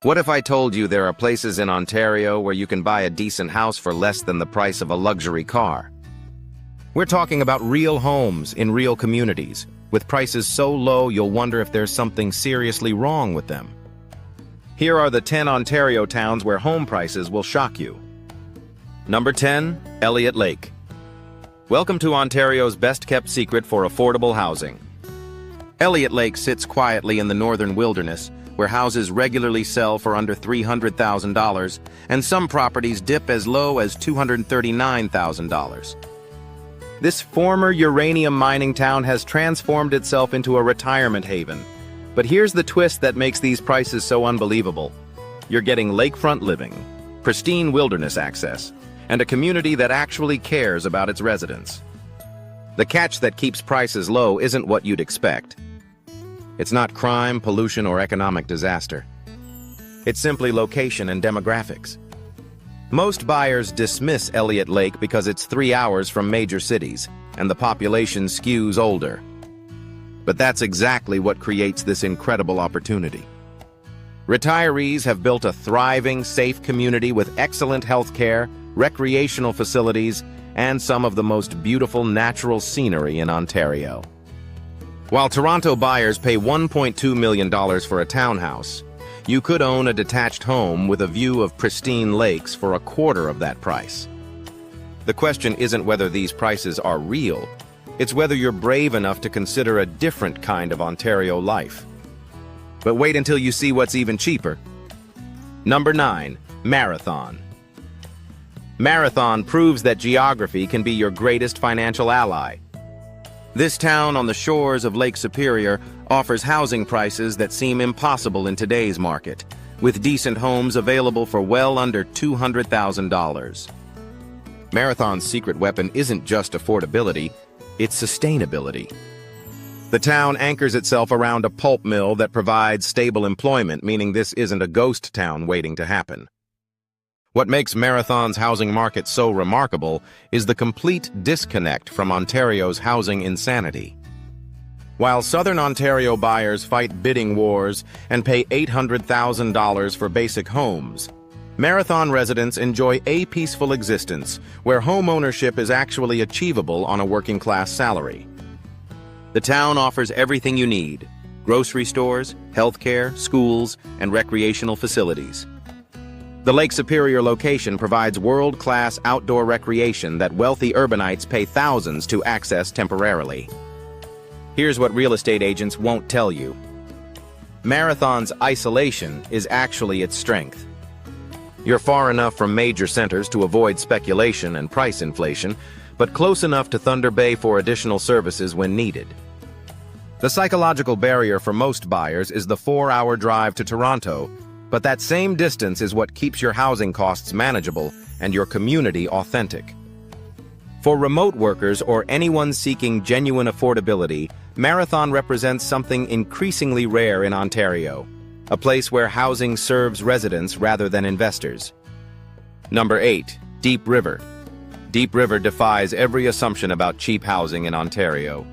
What if I told you there are places in Ontario where you can buy a decent house for less than the price of a luxury car? We're talking about real homes in real communities, with prices so low you'll wonder if there's something seriously wrong with them. Here are the 10 Ontario towns where home prices will shock you. Number 10, Elliott Lake. Welcome to Ontario's best-kept secret for affordable housing. Elliott Lake sits quietly in the northern wilderness, where houses regularly sell for under $300,000, and some properties dip as low as $239,000. This former uranium mining town has transformed itself into a retirement haven. But here's the twist that makes these prices so unbelievable. You're getting lakefront living, pristine wilderness access, and a community that actually cares about its residents. The catch that keeps prices low isn't what you'd expect. It's not crime, pollution, or economic disaster. It's simply location and demographics. Most buyers dismiss Elliott Lake because it's 3 hours from major cities, and the population skews older. But that's exactly what creates this incredible opportunity. Retirees have built a thriving, safe community with excellent health care, recreational facilities, and some of the most beautiful natural scenery in Ontario. While Toronto buyers pay $1.2 million for a townhouse, you could own a detached home with a view of pristine lakes for a quarter of that price. The question isn't whether these prices are real, it's whether you're brave enough to consider a different kind of Ontario life. But wait until you see what's even cheaper. Number 9, Marathon. Marathon proves that geography can be your greatest financial ally. This town on the shores of Lake Superior offers housing prices that seem impossible in today's market, with decent homes available for well under $200,000. Marathon's secret weapon isn't just affordability, it's sustainability. The town anchors itself around a pulp mill that provides stable employment, meaning this isn't a ghost town waiting to happen. What makes Marathon's housing market so remarkable is the complete disconnect from Ontario's housing insanity. While Southern Ontario buyers fight bidding wars and pay $800,000 for basic homes, Marathon residents enjoy a peaceful existence where home ownership is actually achievable on a working-class salary. The town offers everything you need: grocery stores, healthcare, schools, and recreational facilities. The Lake Superior location provides world-class outdoor recreation that wealthy urbanites pay thousands to access temporarily. Here's what real estate agents won't tell you. Marathon's isolation is actually its strength. You're far enough from major centers to avoid speculation and price inflation, but close enough to Thunder Bay for additional services when needed. The psychological barrier for most buyers is the 4-hour drive to Toronto, but that same distance is what keeps your housing costs manageable and your community authentic. For remote workers or anyone seeking genuine affordability, Marathon represents something increasingly rare in Ontario, a place where housing serves residents rather than investors. Number 8, Deep River. Deep River defies every assumption about cheap housing in Ontario.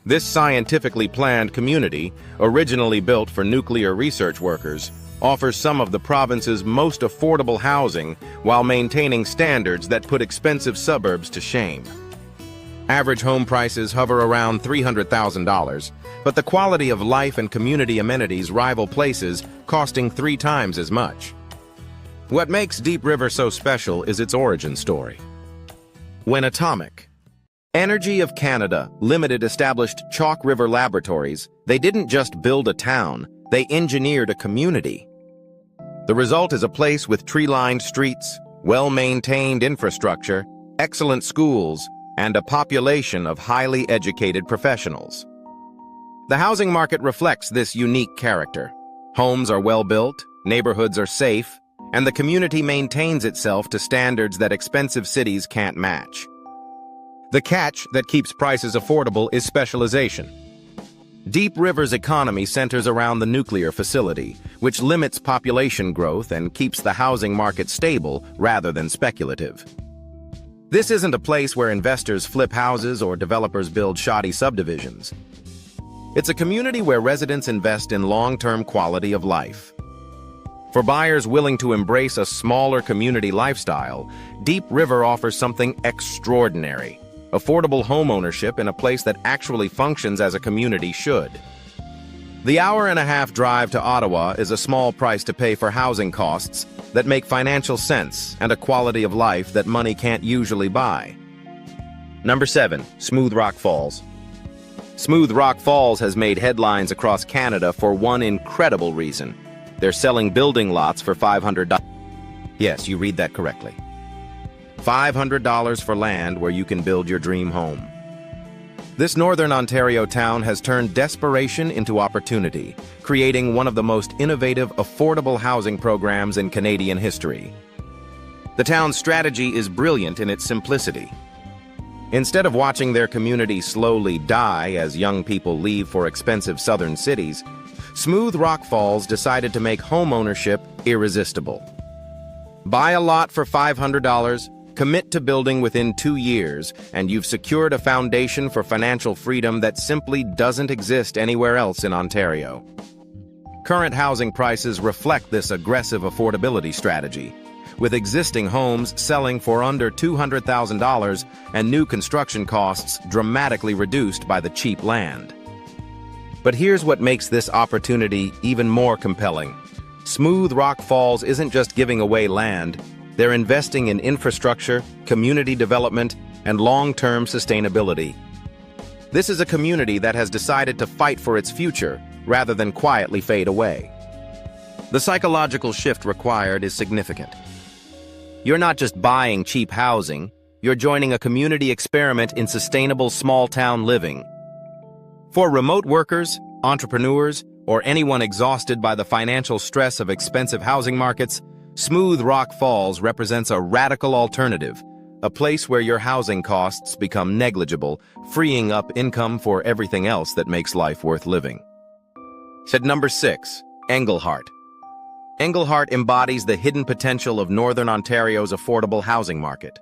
This scientifically planned community, originally built for nuclear research workers, offers some of the province's most affordable housing while maintaining standards that put expensive suburbs to shame. Average home prices hover around $300,000, but the quality of life and community amenities rival places costing 3 times as much. What makes Deep River so special is its origin story. When Atomic Energy of Canada Limited established Chalk River Laboratories, they didn't just build a town, they engineered a community. The result is a place with tree-lined streets, well-maintained infrastructure, excellent schools, and a population of highly educated professionals. The housing market reflects this unique character. Homes are well-built, neighborhoods are safe, and the community maintains itself to standards that expensive cities can't match. The catch that keeps prices affordable is specialization. Deep River's economy centers around the nuclear facility, which limits population growth and keeps the housing market stable rather than speculative. This isn't a place where investors flip houses or developers build shoddy subdivisions. It's a community where residents invest in long-term quality of life. For buyers willing to embrace a smaller community lifestyle, Deep River offers something extraordinary: affordable homeownership in a place that actually functions as a community should. The hour-and-a-half drive to Ottawa is a small price to pay for housing costs that make financial sense and a quality of life that money can't usually buy. Number 7. Smooth Rock Falls. Smooth Rock Falls has made headlines across Canada for one incredible reason. They're selling building lots for $500. Yes, you read that correctly. $500 for land where you can build your dream home. This northern Ontario town has turned desperation into opportunity, creating one of the most innovative, affordable housing programs in Canadian history. The town's strategy is brilliant in its simplicity. Instead of watching their community slowly die as young people leave for expensive southern cities, Smooth Rock Falls decided to make homeownership irresistible. Buy a lot for $500, commit to building within 2 years, and you've secured a foundation for financial freedom that simply doesn't exist anywhere else in Ontario. Current housing prices reflect this aggressive affordability strategy, with existing homes selling for under $200,000 and new construction costs dramatically reduced by the cheap land. But here's what makes this opportunity even more compelling. Smooth Rock Falls isn't just giving away land. They're investing in infrastructure, community development, and long-term sustainability. This is a community that has decided to fight for its future rather than quietly fade away. The psychological shift required is significant. You're not just buying cheap housing, you're joining a community experiment in sustainable small-town living. For remote workers, entrepreneurs, or anyone exhausted by the financial stress of expensive housing markets, Smooth Rock Falls represents a radical alternative, a place where your housing costs become negligible, freeing up income for everything else that makes life worth living. At number 6, Englehart. Englehart embodies the hidden potential of Northern Ontario's affordable housing market.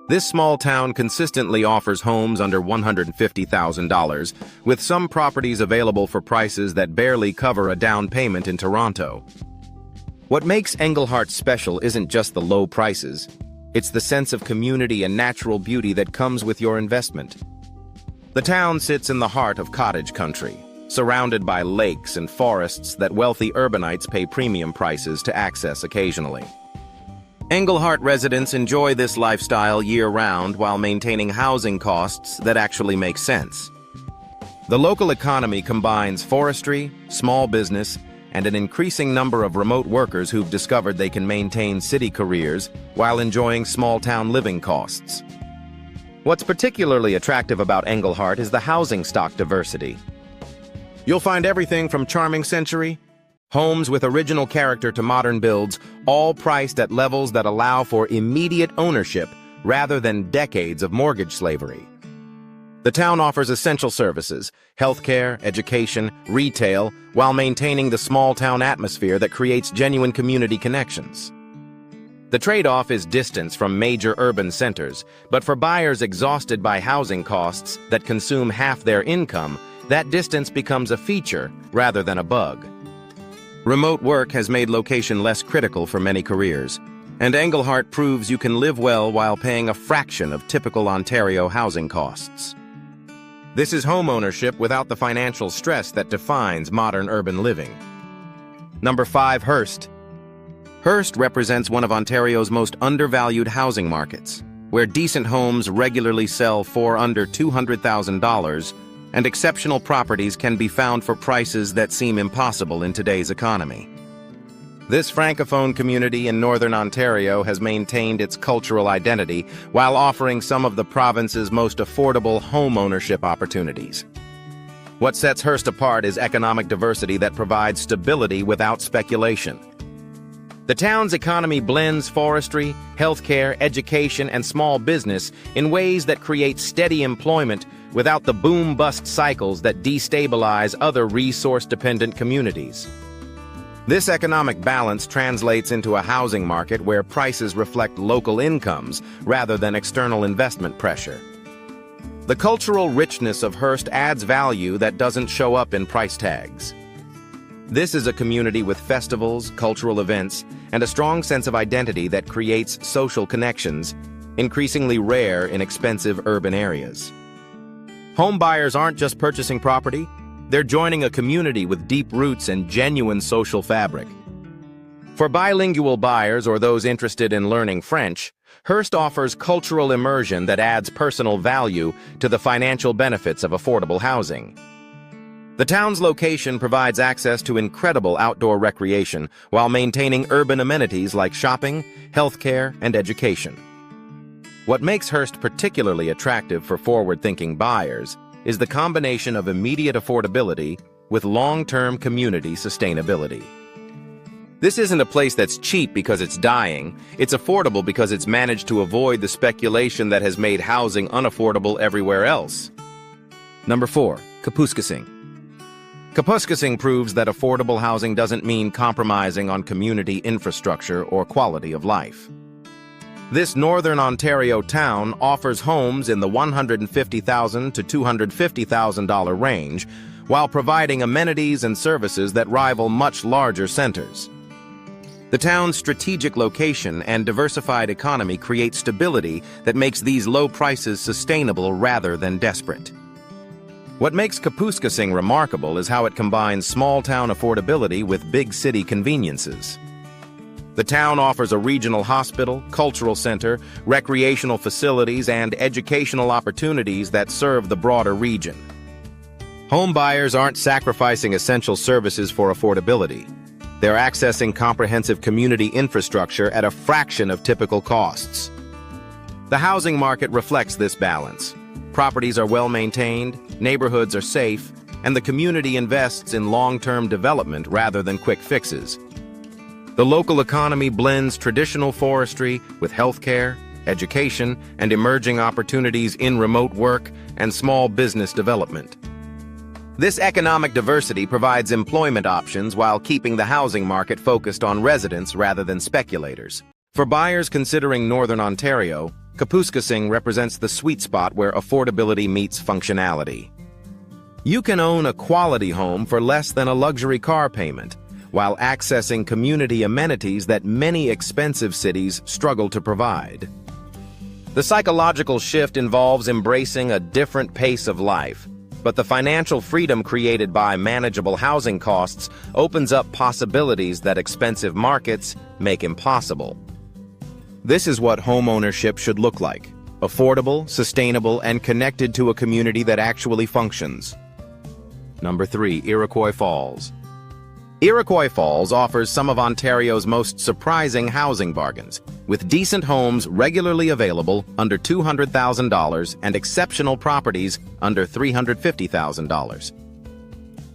This small town consistently offers homes under $150,000, with some properties available for prices that barely cover a down payment in Toronto. What makes Englehart special isn't just the low prices, it's the sense of community and natural beauty that comes with your investment. The town sits in the heart of cottage country, surrounded by lakes and forests that wealthy urbanites pay premium prices to access occasionally. Englehart residents enjoy this lifestyle year-round while maintaining housing costs that actually make sense. The local economy combines forestry, small business, and an increasing number of remote workers who've discovered they can maintain city careers while enjoying small-town living costs. What's particularly attractive about Englehart is the housing stock diversity. You'll find everything from charming century homes with original character to modern builds, all priced at levels that allow for immediate ownership rather than decades of mortgage slavery. The town offers essential services, healthcare, education, retail, while maintaining the small-town atmosphere that creates genuine community connections. The trade-off is distance from major urban centers, but for buyers exhausted by housing costs that consume half their income, that distance becomes a feature rather than a bug. Remote work has made location less critical for many careers, and Englehart proves you can live well while paying a fraction of typical Ontario housing costs. This is homeownership without the financial stress that defines modern urban living. Number 5, Hearst. Hearst represents one of Ontario's most undervalued housing markets, where decent homes regularly sell for under $200,000, and exceptional properties can be found for prices that seem impossible in today's economy. This francophone community in Northern Ontario has maintained its cultural identity while offering some of the province's most affordable homeownership opportunities. What sets Hearst apart is economic diversity that provides stability without speculation. The town's economy blends forestry, healthcare, education, and small business in ways that create steady employment without the boom-bust cycles that destabilize other resource-dependent communities. This economic balance translates into a housing market where prices reflect local incomes rather than external investment pressure. The cultural richness of Hearst adds value that doesn't show up in price tags. This is a community with festivals, cultural events, and a strong sense of identity that creates social connections, increasingly rare in expensive urban areas. Home buyers aren't just purchasing property, they're joining a community with deep roots and genuine social fabric. For bilingual buyers or those interested in learning French, Hearst offers cultural immersion that adds personal value to the financial benefits of affordable housing. The town's location provides access to incredible outdoor recreation while maintaining urban amenities like shopping, healthcare, and education. What makes Hearst particularly attractive for forward-thinking buyers is the combination of immediate affordability with long-term community sustainability. This isn't a place that's cheap because it's dying, it's affordable because it's managed to avoid the speculation that has made housing unaffordable everywhere else. Number 4. Kapuskasing. Kapuskasing proves that affordable housing doesn't mean compromising on community infrastructure or quality of life. This northern Ontario town offers homes in the $150,000 to $250,000 range while providing amenities and services that rival much larger centers. The town's strategic location and diversified economy create stability that makes these low prices sustainable rather than desperate. What makes Kapuskasing remarkable is how it combines small-town affordability with big-city conveniences. The town offers a regional hospital, cultural center, recreational facilities, and educational opportunities that serve the broader region. Home buyers aren't sacrificing essential services for affordability. They're accessing comprehensive community infrastructure at a fraction of typical costs. The housing market reflects this balance. Properties are well-maintained, neighborhoods are safe, and the community invests in long-term development rather than quick fixes. The local economy blends traditional forestry with healthcare, education, and emerging opportunities in remote work and small business development. This economic diversity provides employment options while keeping the housing market focused on residents rather than speculators. For buyers considering Northern Ontario, Kapuskasing represents the sweet spot where affordability meets functionality. You can own a quality home for less than a luxury car payment, while accessing community amenities that many expensive cities struggle to provide. The psychological shift involves embracing a different pace of life, but the financial freedom created by manageable housing costs opens up possibilities that expensive markets make impossible. This is what homeownership should look like: affordable, sustainable, and connected to a community that actually functions. Number 3. Iroquois Falls. Iroquois Falls offers some of Ontario's most surprising housing bargains, with decent homes regularly available under $200,000 and exceptional properties under $350,000.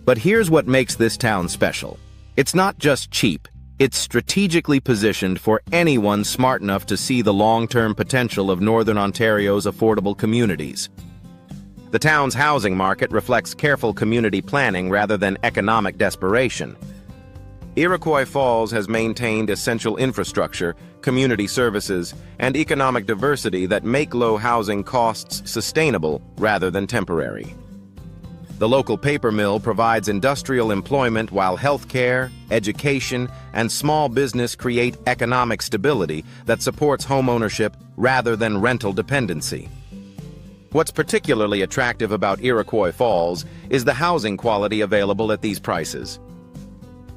But here's what makes this town special. It's not just cheap, it's strategically positioned for anyone smart enough to see the long-term potential of Northern Ontario's affordable communities. The town's housing market reflects careful community planning rather than economic desperation. Iroquois Falls has maintained essential infrastructure, community services, and economic diversity that make low housing costs sustainable rather than temporary. The local paper mill provides industrial employment while healthcare, education, and small business create economic stability that supports homeownership rather than rental dependency. What's particularly attractive about Iroquois Falls is the housing quality available at these prices.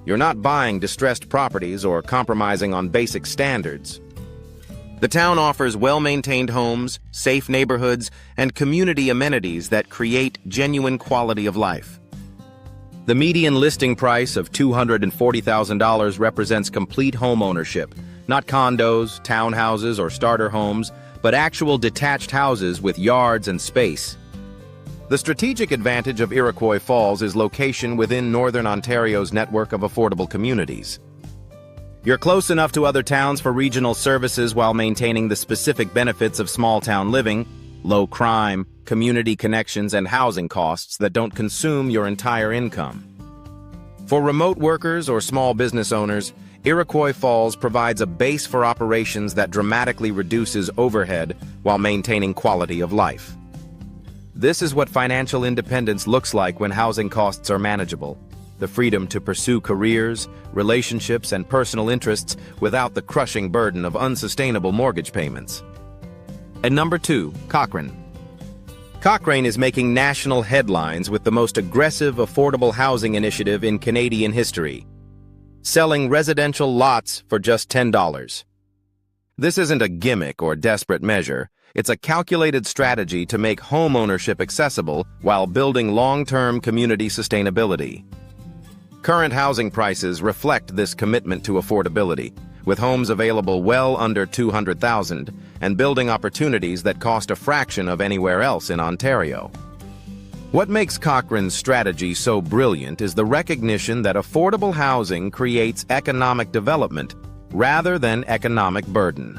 You're not buying distressed properties or compromising on basic standards. The town offers well-maintained homes, safe neighborhoods, and community amenities that create genuine quality of life. The median listing price of $240,000 represents complete home ownership, not condos, townhouses, or starter homes, but actual detached houses with yards and space. The strategic advantage of Iroquois Falls is location within Northern Ontario's network of affordable communities. You're close enough to other towns for regional services while maintaining the specific benefits of small-town living, low crime, community connections, and housing costs that don't consume your entire income. For remote workers or small business owners, Iroquois Falls provides a base for operations that dramatically reduces overhead while maintaining quality of life. This is what financial independence looks like when housing costs are manageable. the freedom to pursue careers, relationships, and personal interests without the crushing burden of unsustainable mortgage payments. And number 2, Cochrane. Cochrane is making national headlines with the most aggressive affordable housing initiative in Canadian history, selling residential lots for just $10. This isn't a gimmick or desperate measure. It's a calculated strategy to make home ownership accessible while building long-term community sustainability. Current housing prices reflect this commitment to affordability, with homes available well under $200,000 and building opportunities that cost a fraction of anywhere else in Ontario. What makes Cochrane's strategy so brilliant is the recognition that affordable housing creates economic development rather than economic burden.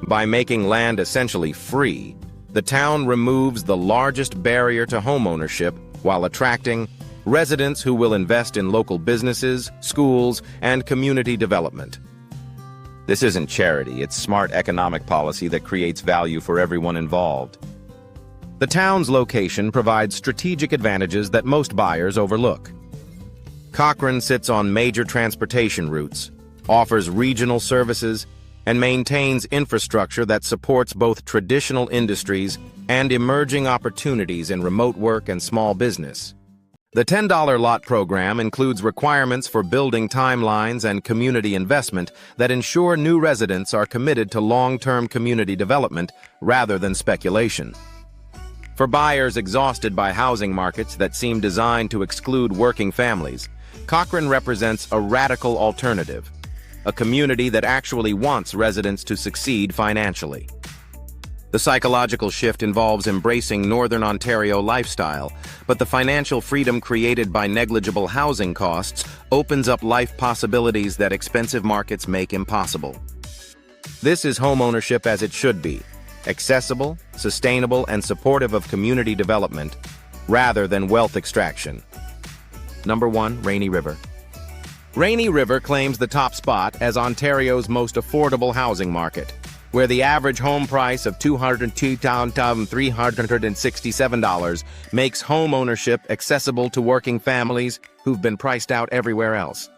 By making land essentially free, the town removes the largest barrier to homeownership while attracting residents who will invest in local businesses, schools, and community development. This isn't charity, it's smart economic policy that creates value for everyone involved. The town's location provides strategic advantages that most buyers overlook. Cochrane sits on major transportation routes, offers regional services, and maintains infrastructure that supports both traditional industries and emerging opportunities in remote work and small business. The $10 lot program includes requirements for building timelines and community investment that ensure new residents are committed to long-term community development rather than speculation. For buyers exhausted by housing markets that seem designed to exclude working families, Cochrane represents a radical alternative, a community that actually wants residents to succeed financially. The psychological shift involves embracing Northern Ontario lifestyle, but the financial freedom created by negligible housing costs opens up life possibilities that expensive markets make impossible. This is homeownership as it should be, accessible, sustainable, and supportive of community development, rather than wealth extraction. Number 1, Rainy River. Rainy River claims the top spot as Ontario's most affordable housing market, where the average home price of $202,367 makes home ownership accessible to working families who've been priced out everywhere else.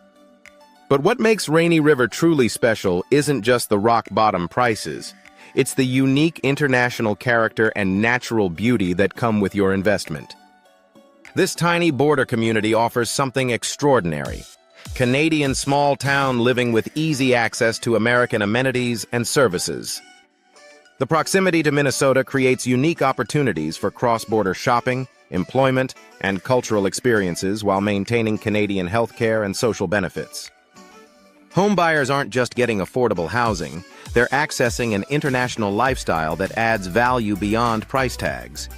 But what makes Rainy River truly special isn't just the rock-bottom prices. It's the unique international character and natural beauty that come with your investment. This tiny border community offers something extraordinary. Canadian small town living with easy access to American amenities and services. The proximity to Minnesota creates unique opportunities for cross-border shopping, employment, and cultural experiences while maintaining Canadian healthcare and social benefits. Homebuyers aren't just getting affordable housing, they're accessing an international lifestyle that adds value beyond price tags.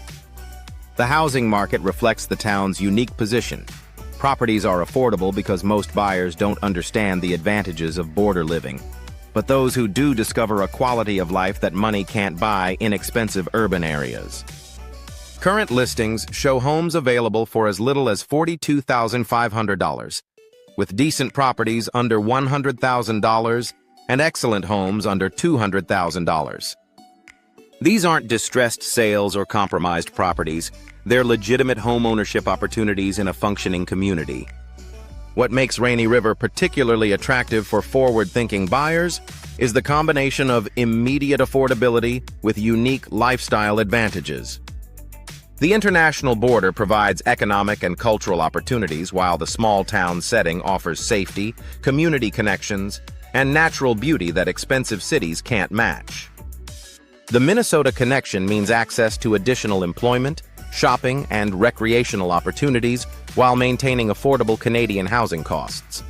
The housing market reflects the town's unique position. Properties are affordable because most buyers don't understand the advantages of border living. But those who do discover a quality of life that money can't buy in expensive urban areas. Current listings show homes available for as little as $42,500, with decent properties under $100,000 and excellent homes under $200,000. These aren't distressed sales or compromised properties. They're legitimate home ownership opportunities in a functioning community. What makes Rainy River particularly attractive for forward-thinking buyers is the combination of immediate affordability with unique lifestyle advantages. The international border provides economic and cultural opportunities, while the small town setting offers safety, community connections, and natural beauty that expensive cities can't match. The Minnesota connection means access to additional employment, shopping, and recreational opportunities while maintaining affordable Canadian housing costs.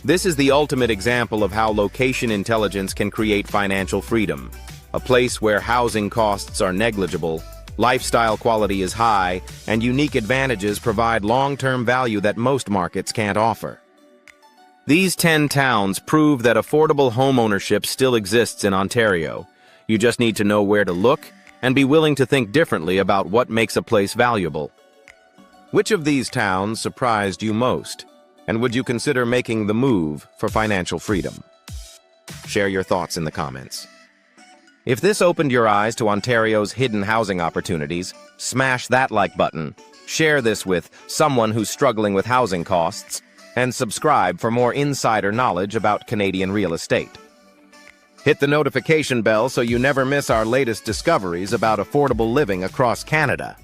This is the ultimate example of how location intelligence can create financial freedom. A place where housing costs are negligible, lifestyle quality is high, and unique advantages provide long-term value that most markets can't offer. These 10 towns prove that affordable homeownership still exists in Ontario. You just need to know where to look and be willing to think differently about what makes a place valuable. Which of these towns surprised you most, and would you consider making the move for financial freedom? Share your thoughts in the comments. If this opened your eyes to Ontario's hidden housing opportunities, smash that like button, Share this with someone who's struggling with housing costs, and subscribe for more insider knowledge about Canadian real estate. Hit the notification bell so you never miss our latest discoveries about affordable living across Canada.